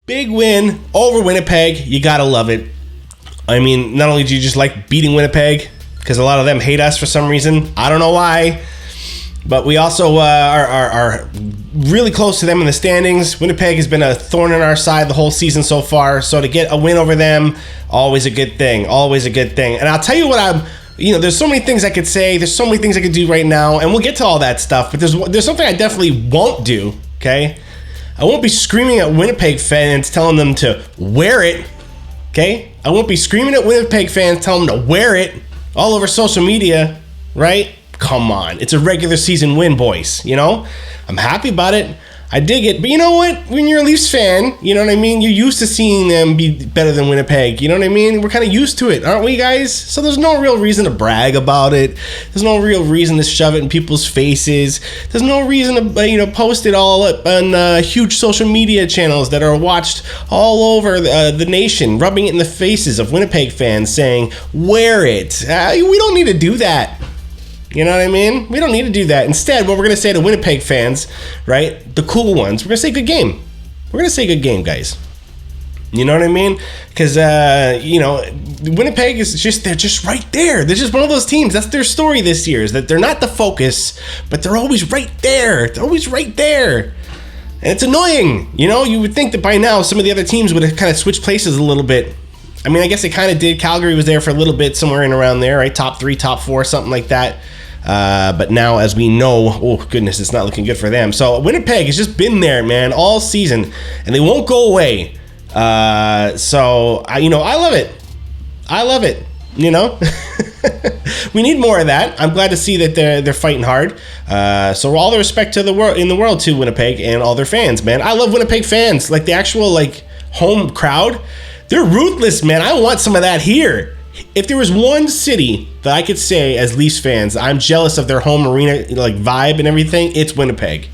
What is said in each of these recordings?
Big win over Winnipeg. You gotta love it. I mean, not only do you just like beating Winnipeg, because a lot of them hate us for some reason. I don't know why. But we also are really close to them in the standings. Winnipeg has been a thorn in our side the whole season so far. So to get a win over them, always a good thing. Always a good thing. And I'll tell you what there's so many things I could say. There's so many things I could do right now. And we'll get to all that stuff. But there's something I definitely won't do, okay? I won't be screaming at Winnipeg fans telling them to wear it, okay? I won't be screaming at Winnipeg fans telling them to wear it all over social media, right? Come on. It's a regular season win, boys, you know? I'm happy about it. I dig it. But you know what? When you're a Leafs fan, you know what I mean? You're used to seeing them be better than Winnipeg. You know what I mean? We're kind of used to it, aren't we, guys? So there's no real reason to brag about it. There's no real reason to shove it in people's faces. There's no reason to, post it all up on huge social media channels that are watched all over the nation, rubbing it in the faces of Winnipeg fans saying, wear it. We don't need to do that. You know what I mean? We don't need to do that. Instead, what we're going to say to Winnipeg fans, right, the cool ones, we're going to say good game. We're going to say good game, guys. You know what I mean? Because, Winnipeg they're just right there. They're just one of those teams. That's their story this year, is that they're not the focus, but they're always right there. They're always right there. And it's annoying. You would think that by now some of the other teams would have kind of switched places a little bit. I mean, I guess they kind of did. Calgary was there for a little bit, somewhere in around there, right? Top 3, top 4, something like that. But now, as we know, oh goodness, it's not looking good for them. So Winnipeg has just been there, man, all season, and they won't go away. I love it. I love it. We need more of that. I'm glad to see that they're fighting hard. So all the respect to the world to Winnipeg and all their fans, man. I love Winnipeg fans, like the actual home crowd. They're ruthless, man. I want some of that here. If there was one city that I could say as Leafs fans, I'm jealous of their home arena vibe and everything, it's Winnipeg.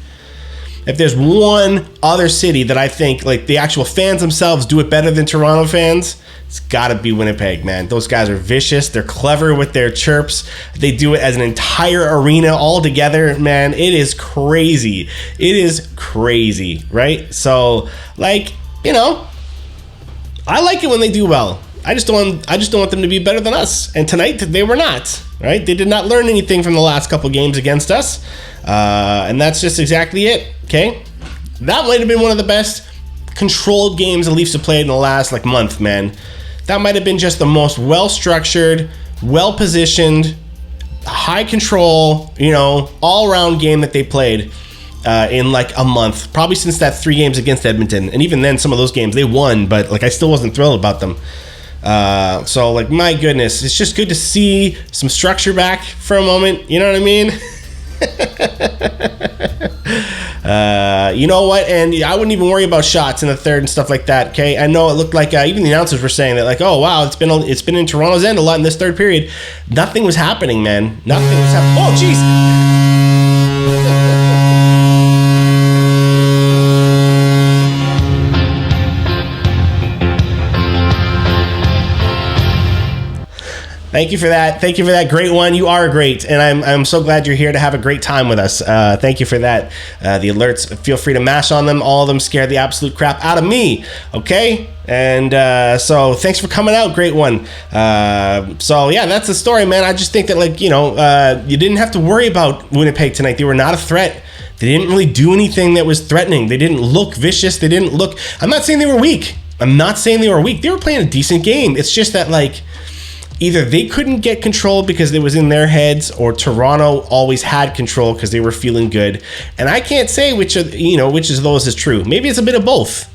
If there's one other city that I think the actual fans themselves do it better than Toronto fans, it's got to be Winnipeg, man. Those guys are vicious. They're clever with their chirps. They do it as an entire arena all together, man. It is crazy. It is crazy, right? So, I like it when they do well. I just don't want them to be better than us. And tonight they were not, right? They did not learn anything from the last couple games against us. And that's just exactly it, okay? That might have been one of the best controlled games the Leafs have played in the last month, man. That might have been just the most well-structured, well-positioned, high control, all-around game that they played in a month, probably since that 3 games against Edmonton. And even then, some of those games they won, but I still wasn't thrilled about them. My goodness, it's just good to see some structure back for a moment. You know what I mean? You know what? And I wouldn't even worry about shots in the third and stuff like that. Okay, I know it looked like even the announcers were saying that oh wow, it's been in Toronto's end a lot in this third period. Nothing was happening, man. Nothing was happening. Oh jeez. Thank you for that. Thank you for that great one. You are great, and I'm so glad you're here to have a great time with us. Thank you for that. The alerts, feel free to mash on them. All of them scare the absolute crap out of me. Okay, and so thanks for coming out. Great one. So yeah, that's the story, man. I just think that you didn't have to worry about Winnipeg tonight. They were not a threat. They didn't really do anything that was threatening. They didn't look vicious. They didn't look. I'm not saying they were weak. They were playing a decent game. It's just that either they couldn't get control because it was in their heads, or Toronto always had control because they were feeling good. And I can't say which of those is true. Maybe it's a bit of both.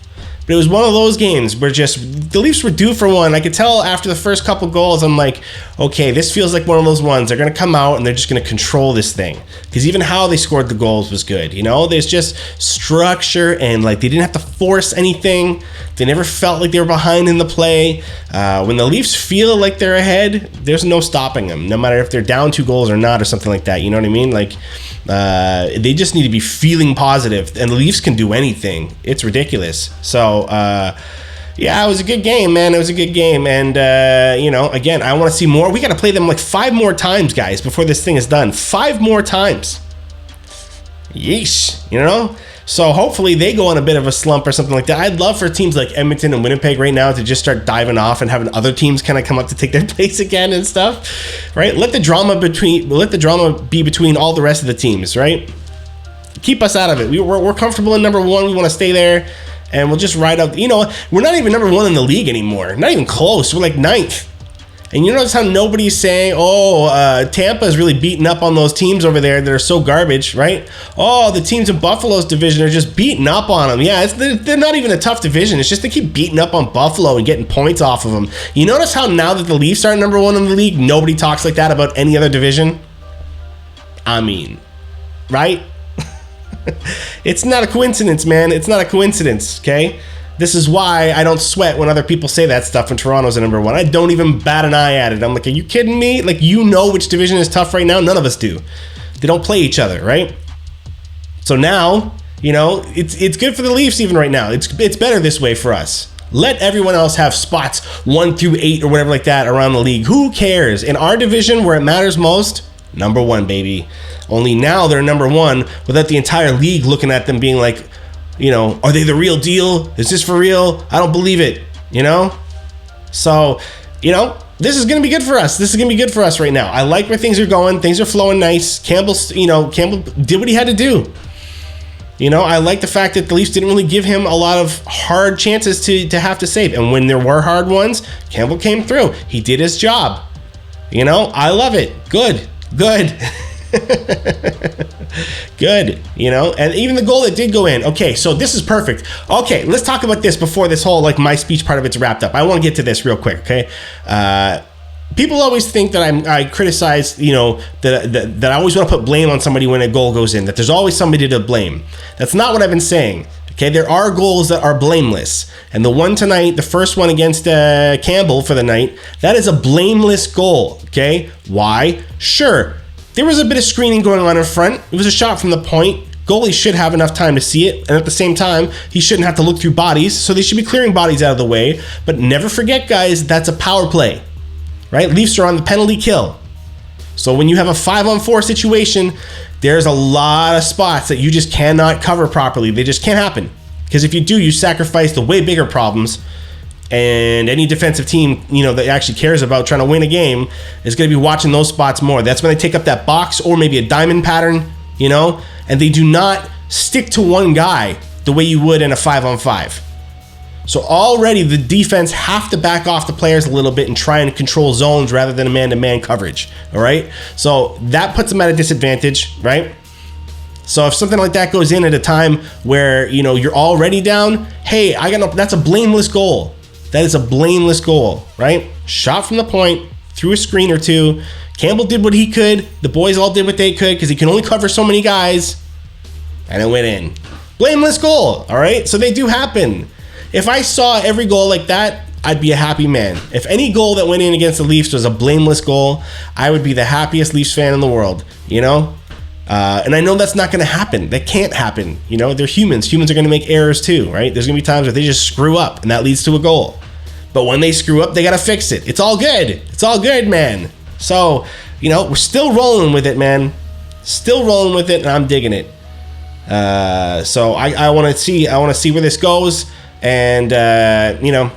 But it was one of those games where just the Leafs were due for one. I could tell after the first couple goals, I'm like, okay, this feels like one of those ones. They're going to come out and they're just going to control this thing. Because even how they scored the goals was good. There's just structure, and they didn't have to force anything. They never felt like they were behind in the play. When the Leafs feel like they're ahead, there's no stopping them, no matter if they're down 2 goals or not or something like that. You know what I mean? They just need to be feeling positive, and the Leafs can do anything. It's ridiculous. So, yeah, it was a good game, man. It was a good game. And, again, I want to see more. We got to play them 5 more times, guys, before this thing is done. 5 more times. Yeesh, So hopefully they go on a bit of a slump or something like that. I'd love for teams like Edmonton and Winnipeg right now to just start diving off and having other teams kind of come up to take their place again and stuff, right? Let the drama be between all the rest of the teams, right? Keep us out of it. We're comfortable in number one. We want to stay there, and we'll just ride out. You know, we're not even number one in the league anymore. Not even close. We're like 9th. And you notice how nobody's saying, Tampa is really beating up on those teams over there that are so garbage, right? Oh, the teams in Buffalo's division are just beating up on them. Yeah, they're not even a tough division. It's just they keep beating up on Buffalo and getting points off of them. You notice how now that the Leafs are number one in the league, nobody talks like that about any other division? I mean, right? It's not a coincidence, man. It's not a coincidence, okay? This is why I don't sweat when other people say that stuff when Toronto's at number one. I don't even bat an eye at it. I'm like, are you kidding me? Like, you know which division is tough right now? None of us do. They don't play each other, right? So now, you know, it's good for the Leafs even right now. It's better this way for us. Let everyone else have spots 1 through 8 or whatever like that around the league. Who cares? In our division where it matters most, number one, baby. Only now they're number one without the entire league looking at them being like, you know, are they the real deal? Is this for real? I don't believe it, you know? So, you know, this is going to be good for us. This is going to be good for us right now. I like where things are going. Things are flowing nice. Campbell did what he had to do. You know, I like the fact that the Leafs didn't really give him a lot of hard chances to have to save. And when there were hard ones, Campbell came through. He did his job. You know, I love it. Good. Good, you know, and even the goal that did go in. Okay, so this is perfect. Okay, let's talk about this before this whole like my speech part of it's wrapped up. I want to get to this real quick. Okay, people always think that I criticize, you know, that I always want to put blame on somebody when a goal goes in. That there's always somebody to blame. That's not what I've been saying. Okay, there are goals that are blameless, and the one tonight, the first one against Campbell for the night, that is a blameless goal. Okay, why? Sure. There was a bit of screening going on in front. It was a shot from the point. Goalie should have enough time to see it. And at the same time, he shouldn't have to look through bodies. So they should be clearing bodies out of the way. But never forget, guys, that's a power play. Right? Leafs are on the penalty kill. So when you have a 5-on-4 situation, there's a lot of spots that you just cannot cover properly. They just can't happen. Because if you do, you sacrifice the way bigger problems. And any defensive team, you know, that actually cares about trying to win a game is going to be watching those spots more. That's when they take up that box or maybe a diamond pattern, you know, and they do not stick to one guy the way you would in a 5-on-5. So already the defense have to back off the players a little bit and try and control zones rather than a man-to-man coverage. All right. So that puts them at a disadvantage, right? So if something like that goes in at a time where, you know, you're already down, hey, that's a blameless goal. That is a blameless goal, right? Shot from the point, through a screen or two. Campbell did what he could. The boys all did what they could because he can only cover so many guys. And it went in. Blameless goal, all right? So they do happen. If I saw every goal like that, I'd be a happy man. If any goal that went in against the Leafs was a blameless goal, I would be the happiest Leafs fan in the world, you know? And I know that's not going to happen. That can't happen. You know, they're humans. Humans are going to make errors too, right? There's going to be times where they just screw up and that leads to a goal. But when they screw up, they got to fix it. It's all good. It's all good, man. So, you know, we're still rolling with it, man. Still rolling with it, and I'm digging it. So I want to see where this goes. And, you know,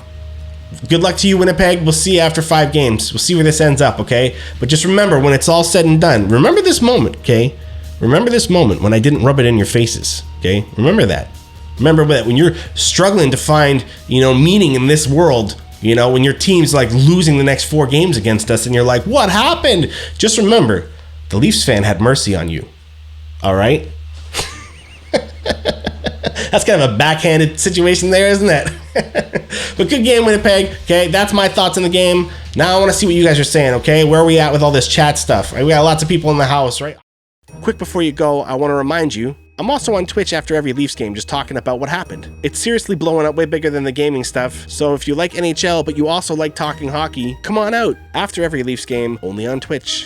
good luck to you, Winnipeg. We'll see you after 5 games. We'll see where this ends up, okay? But just remember, when it's all said and done, remember this moment, okay? Remember this moment when I didn't rub it in your faces, okay? Remember that. Remember that when you're struggling to find, you know, meaning in this world, you know, when your team's like losing the next 4 games against us and you're like, what happened? Just remember, the Leafs fan had mercy on you, all right? That's kind of a backhanded situation there, isn't it? But good game, Winnipeg. Okay, that's my thoughts on the game. Now I want to see what you guys are saying, okay? Where are we at with all this chat stuff? Right? We got lots of people in the house, right? Quick before you go, I want to remind you, I'm also on Twitch after every Leafs game just talking about what happened. It's seriously blowing up way bigger than the gaming stuff, so if you like NHL but you also like talking hockey, come on out after every Leafs game, only on Twitch.